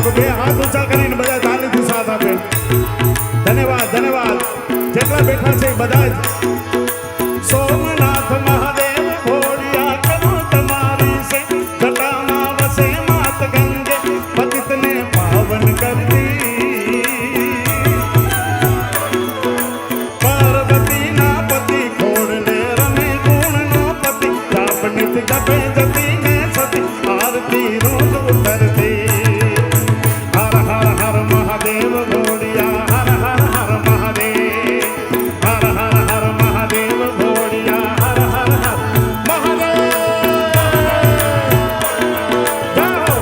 को बे हाथ ऊंचा કરીને બધા તાલીથી સાથ આપે ધન્યવાદ ધન્યવાદ જેટલા બેઠા છે બધા સોમનાથ મહાદેવ ભોળિયા કરું તમારી સે જટામાં વસે માત ગંગે પતિતને પાવન કરતી પાર્વતી ના પતિ ખોડલે રમે ગુણ નો પતિ જાપનિત જપે જતી ને સતી આરતી રોજ ઉતરતી હર હર હર મહાદેવ ભોળિયા હર હર હર મહાદેવ હર હર હર મહાદેવ ભોળિયા હર હર હર મહાદેવ જાઓ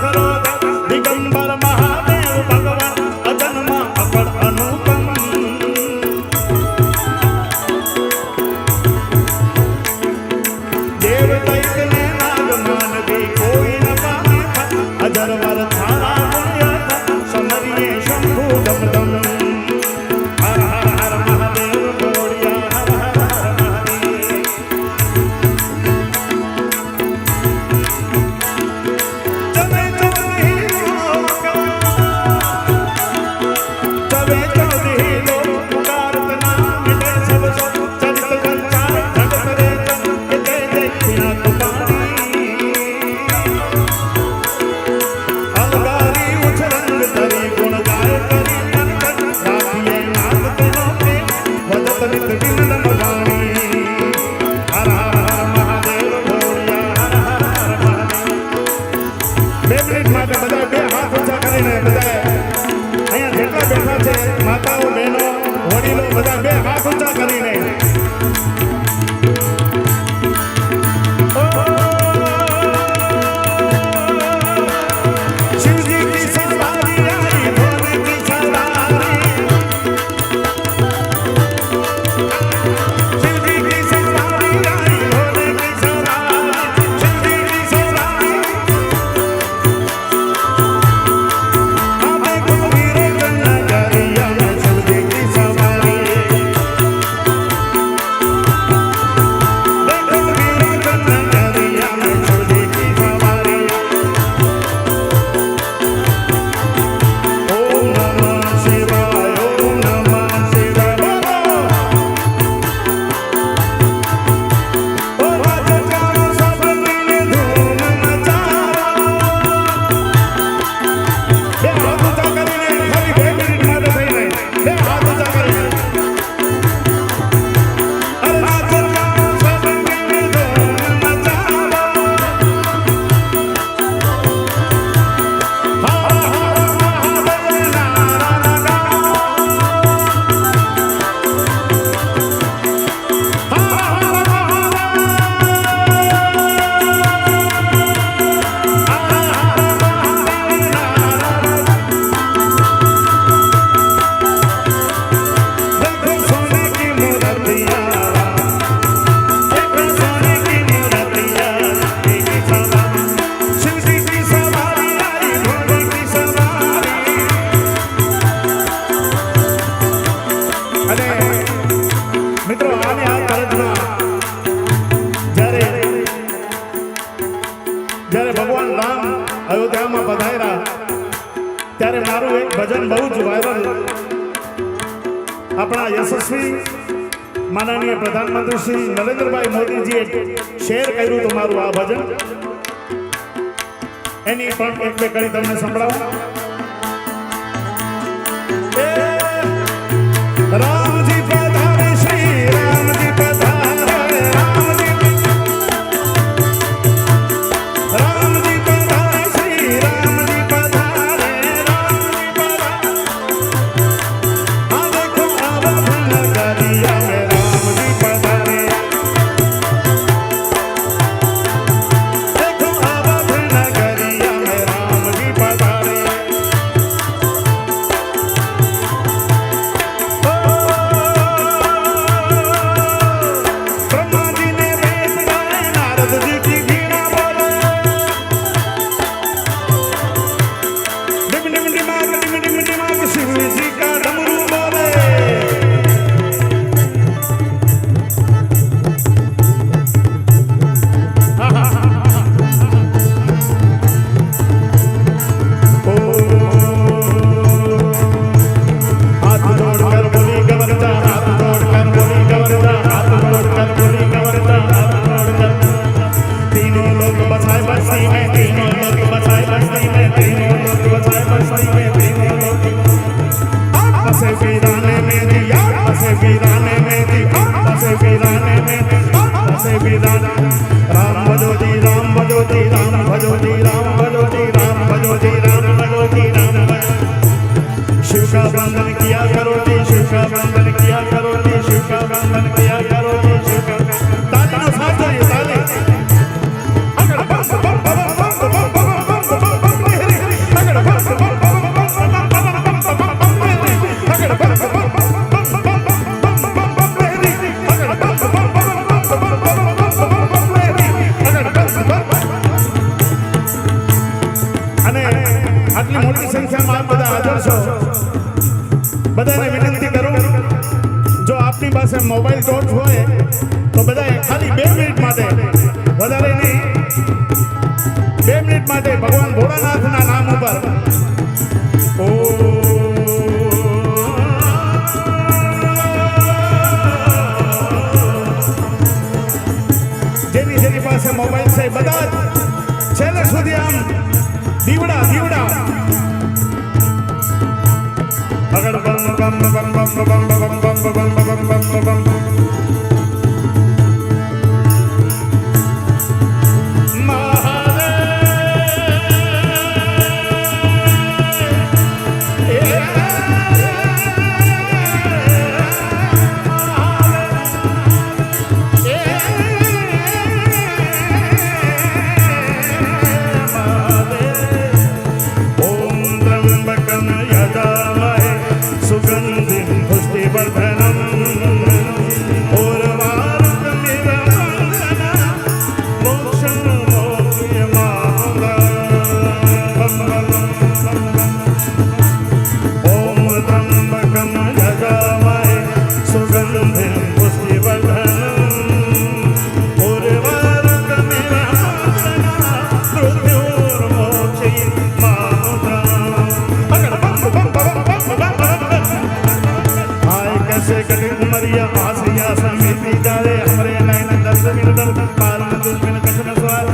खरो दिगंबर महादेव भगवान अजन्मा अपर अनुपम देव दैत ने नाग मानवी कोई न पावे अजरवर थारा पुण्य समरिये शंभु दम दम हर हर हर महादेव बोलिया हर हर हर महादेव जबे चौधरी लोग पुकारत नाम मिटे सब सब चरित संचार जगत रे के जय जय पिया तुम्हारी अलगारी उछरंग तरी गुण गाय करी मन तन राधिये नाग तेनो पे वदत नित विनम वाणी हर हर हर महादेव बोलिया हर हर हर महादेव 2 મિનિટ માટે બધા બે હાથ ઊંચા કરીને બધા અહીંયા જેટલા બેઠા છે માતાઓ બહેનો વડીલો બધા બે હાથ ઊંચા કરીને शिवजी की सवारी आई भोले की सवारी शिवजी की सवारी आई भोले की सवारी शिवजी की सवारी आवे कुबीरे नगरिया में शिवजी की सवारी देखो वीरे नगरिया में शिवजी की सवारी ओम नमः शिवाय ओम नमः शिवाय ओ राजकारो सब मिले धूम मचाओ બે હાથ ઊંચા કરીને ખાલી 2 મિનિટ માટે થઈને બે હાથ ઊંચા કરીને અરે રાજકારો सब मिले धूम मचाओ हर हर महादेव नारा लगाओ हर हर देखो सोने की मूर्तियाँ देखो सोने की मूर्तियाँ की सवारी शिवजी की सवारी आई भोले की सवारी અને મિત્રો આની આ તરજમાં જ્યારે જ્યારે ભગવાન રામ અયોધ્યામાં પધાર્યા ત્યારે મારું એક ભજન બહુ જ વાયરલ આપણા યશસ્વી માનનીય પ્રધાનમંત્રી શ્રી નરેન્દ્રભાઈ મોદીજીએ શેર કર્યું હતું મારું આ ભજન એની પણ એક બે કડી તમને સંભળાવું राम जी पधारे श्री राम जी पधारे राम जी पधारे श्री राम जी पधारे राम जी पधारे हाँ देखो अवध नगरिया में राम जी पधारे देखो अवध नगरिया में राम जी पधारे ब्रह्मा जी ने वेद गाए नारद जी की वीणा बोले डिम डिम डिमाग शिव जी का डमरू बोले हाथ जोड़कर बोली गवर्जा हाथ जोड़कर बोली गवर्जा हाथ जोड़कर बोली गवर्जा हाथ जोड़कर तीनों लोग बसाए बस्ती में तीनों लोग बसाए बस्ती में तीनों लोग बसाए बस्ती में तीनों लोग बसे वीराने में दिया बसे वीराने में दिया बसे वीराने में बसे वीराने राम भजो जी राम भजो जी राम भजो जी राम भजो जी राम भजो जी राम भजो जी राम भजो शिव का वंदन किया करो जी शिव का वंदन किया करो जी शिव का वंदन किया करो जी शिव का ताली नो साथ दो ये ताली अगर बम बम बम बम बम बम बम बम बम અને આટલી મોટી સંખ્યામાં આપ બધા હાજર છો, બધાને વિનંતી કરું, જો આપની પાસે મોબાઈલ ટોર્ચ હોય તો બધાએ ખાલી 2 મિનિટ માટે, વધારે નહીં, 2 મિનિટ માટે ભગવાન ભોળાનાથના નામ ઉપર જેની પાસે મોબાઈલ છે બધા છેલ્લે સુધી આમ દીવડા અગર બમ બમ બમ બમ બમ બમ બમ બમ બમ બમ Mariya, Asya, Samithi, Jare, Hamare, Naina, Darsa, Minadar, Paran, Dusmin, Kashana, Swar,